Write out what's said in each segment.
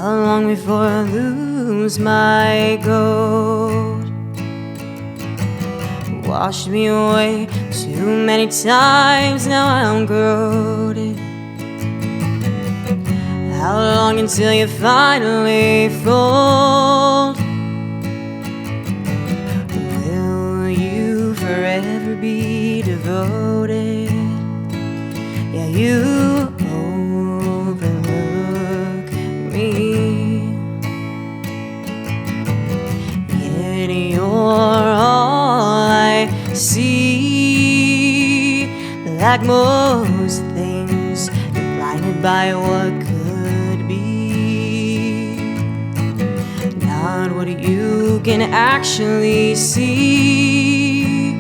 How long before I lose my gold? Washed me away too many times, now I'm corroded. How long until you finally fold? Will you forever be devoted? Yeah, you overlook me, yet you're all I see. Like most things, you're blinded by what could be, not what you can actually see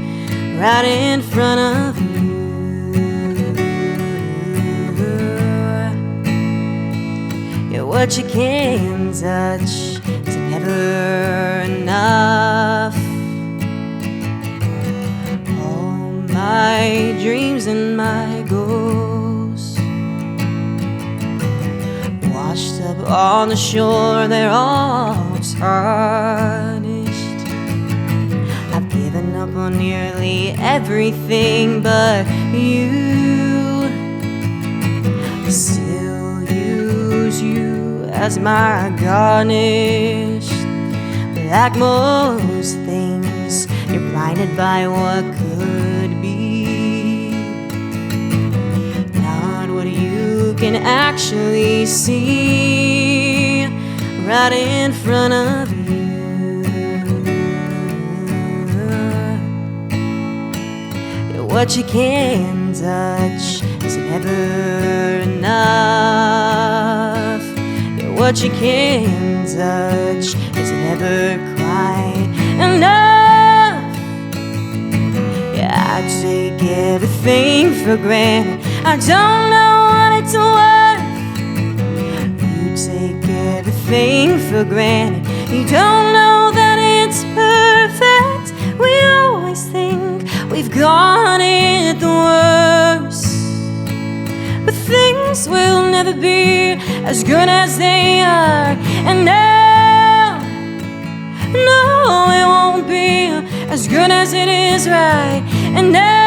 right in front of you. Yeah, what you can touch is never enough. All my dreams and my goals washed up on the shore, they're all tarnished. I've given up on nearly everything but you. I still use you as my garnish. Like most things, you're blinded by what could be, not what you can actually see right in front of you. Yeah, what you can touch is never enough. Yeah, what you can touch is never quite enough. Yeah, I take everything for granted, I don't know what it's worth. You take everything for granted, you don't know that it's perfect. We always think we've got it the worst, but things will never be as good as they are. And now, no, it won't be as good as it is right. And now